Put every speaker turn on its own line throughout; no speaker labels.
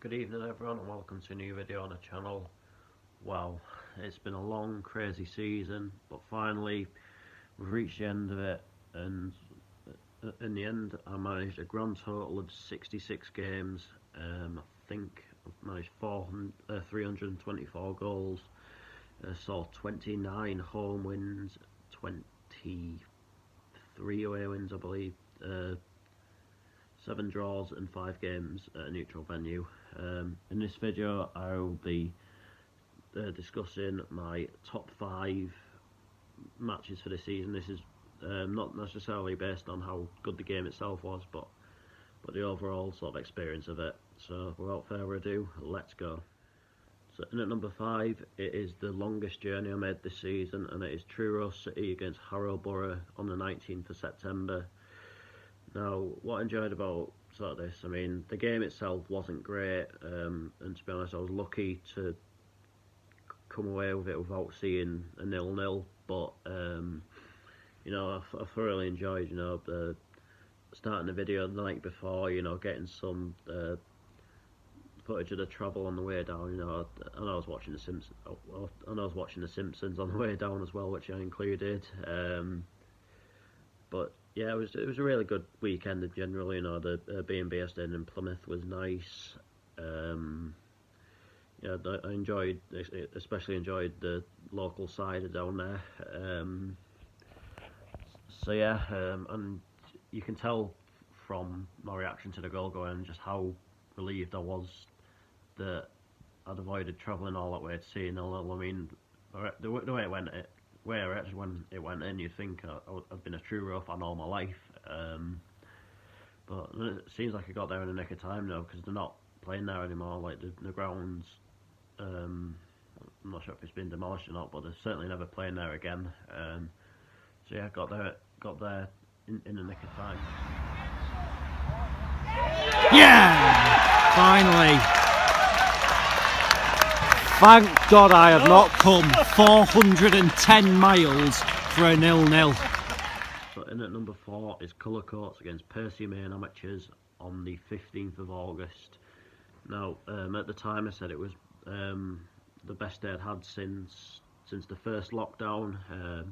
Good evening everyone and welcome to a new video on the channel. Wow, it's been a long crazy season, but finally we've reached the end of it, and in the end I managed a grand total of 66 games. I think I've managed 324 goals, saw 29 home wins, 23 away wins I believe, 7 draws and 5 games at a neutral venue. In this video I'll be discussing my top 5 matches for this season. This is not necessarily based on how good the game itself was, but the overall sort of experience of it. So without further ado, let's go. So in at number 5, it is the longest journey I made this season, and it is Truro City against Harrow Borough on the 19th of September. Now, what I enjoyed about sort of this, I mean, the game itself wasn't great, and to be honest, I was lucky to come away with it without seeing a 0-0. But you know, I thoroughly enjoyed, you know, starting the video the night before, you know, getting some footage of the travel on the way down. You know, and I was watching the Simpsons. And I was watching the Simpsons on the way down as well, which I included. But yeah, it was a really good weekend in general. You know, the B&B I stayed in Plymouth was nice. Yeah, I especially enjoyed the local cider down there. So yeah, and you can tell from my reaction to the goal going just how relieved I was that I'd avoided travelling all that way to see 0-0. I mean, the way it went, when it went in, you'd think I've been a Truro fan all my life, but it seems like I got there in the nick of time now, because they're not playing there anymore. Like the grounds, I'm not sure if it's been demolished or not, but they're certainly never playing there again. So yeah, got there in the nick of time.
Yeah! Finally! Thank God I have not come 410 miles for a 0-0.
So in at number 4 is Cullercoats against Percy-Main Amateurs on the 15th of August. Now, at the time I said it was the best day I'd had since the first lockdown. You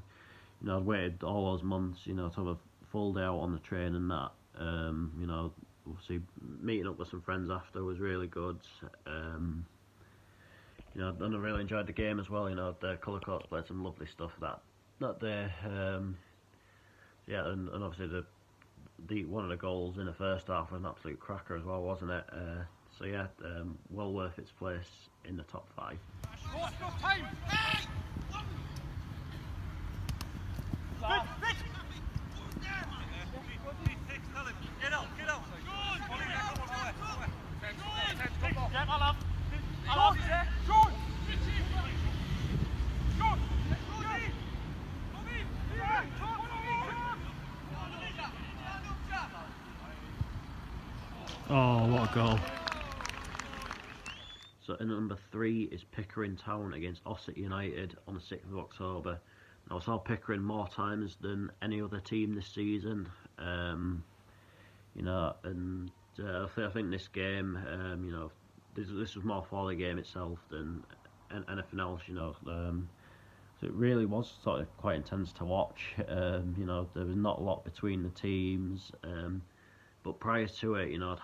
know, I'd waited all those months, you know, to have a full day out on the train and that. You know, obviously meeting up with some friends after was really good. You know, and I really enjoyed the game as well. You know, the Cullercoats played some lovely stuff that day. Yeah, and obviously the one of the goals in the first half was an absolute cracker as well, wasn't it? So yeah, well worth its place in the top 5.
Oh, what a goal.
So in number 3 is Pickering Town against Ossett United on the 6th of October. Now, I saw Pickering more times than any other team this season. You know, and I think this game, you know, this was more for the game itself than anything else. You know, so it really was sort of quite intense to watch. You know, there was not a lot between the teams. But prior to it, you know, I'd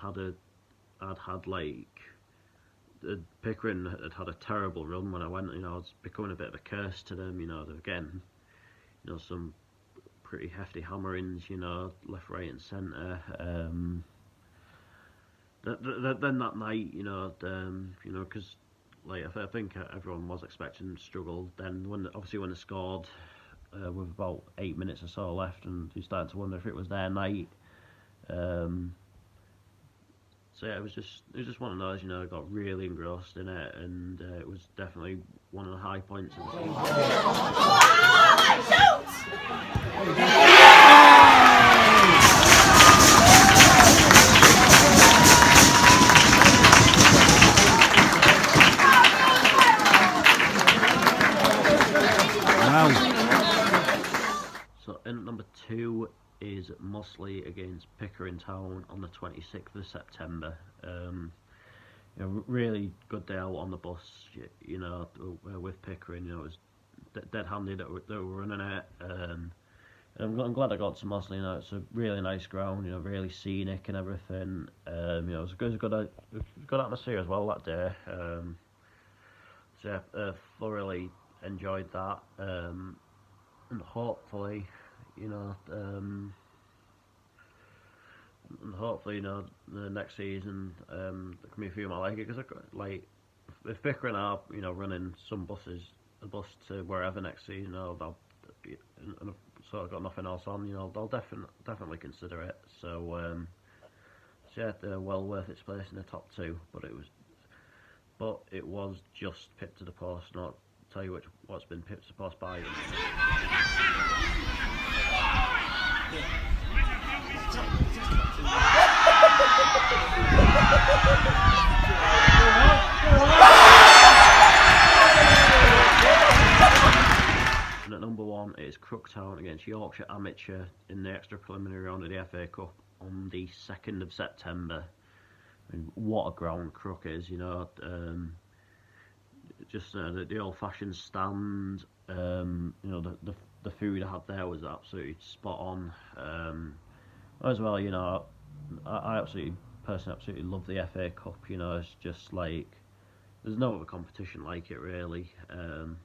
had like, Pickering had a terrible run when I went. You know, I was becoming a bit of a curse to them. You know, they're getting, you know, some pretty hefty hammerings, you know, left, right, and centre. Then that night, you know, because like I think everyone was expecting them to struggle. Then when they scored with about 8 minutes or so left, and you started to wonder if it was their night. So yeah, it was just one of those, you know, I got really engrossed in it, and it was definitely one of the high points of the season. So in number 2 is Mossley against Pickering Town on the 26th of September. really good day out on the bus. With Pickering, it was dead handy that we were running it. And I'm glad I got to Mossley. It's a really nice ground. Really scenic and everything. It was a good atmosphere as well that day. Thoroughly enjoyed that. And hopefully, the next season there can be a few more like it, because if Pickering are running a bus to wherever next season, they'll and I've sort of got nothing else on, they'll definitely consider it. So well worth its place in the top 2, but it was just pipped to the post. Not tell you what's been pipped to the post by them. And at number 1 is Crooktown against Yorkshire Amateur in the extra preliminary round of the FA Cup on the 2nd of September. I mean, what a ground Crook is, just the old-fashioned stand. The food I had there was absolutely spot on. As well, I personally absolutely love the FA Cup. It's just like there's no other competition like it really. And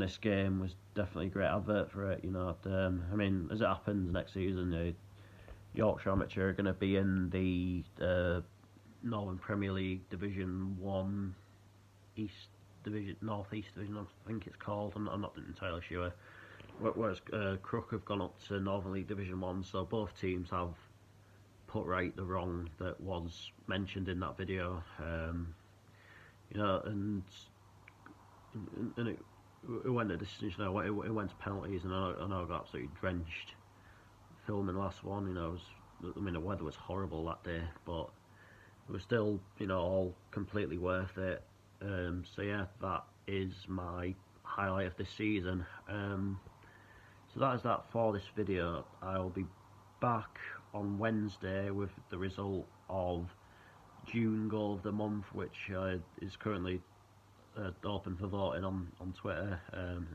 this game was definitely a great advert for it. I mean, as it happens, next season, Yorkshire Amateur are going to be in the Northern Premier League Division 1 North East Division, I think it's called. I'm not entirely sure. Whereas Crook have gone up to Northern League Division 1, so both teams have put right the wrong that was mentioned in that video. And it went to decision. It went to penalties, and I know I got absolutely drenched filming the last one. The weather was horrible that day, but it was still, all completely worth it. That is my highlight of this season. So that is that for this video. I'll be back on Wednesday with the result of June Goal of the Month, which is currently open for voting on Twitter.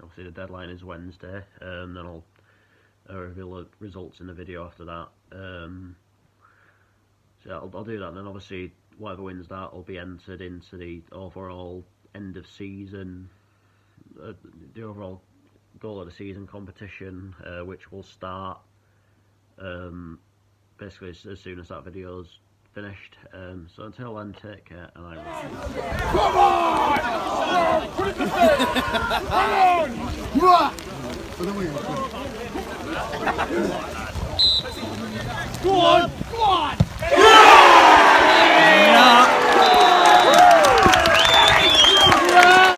Obviously the deadline is Wednesday, then I'll reveal the results in the video after that. I'll do that, and then obviously whatever wins that will be entered into the overall end of season, the overall goal of the season competition, which will start basically as soon as that video's finished. So until then, take care, and I will.
Come on! Go on!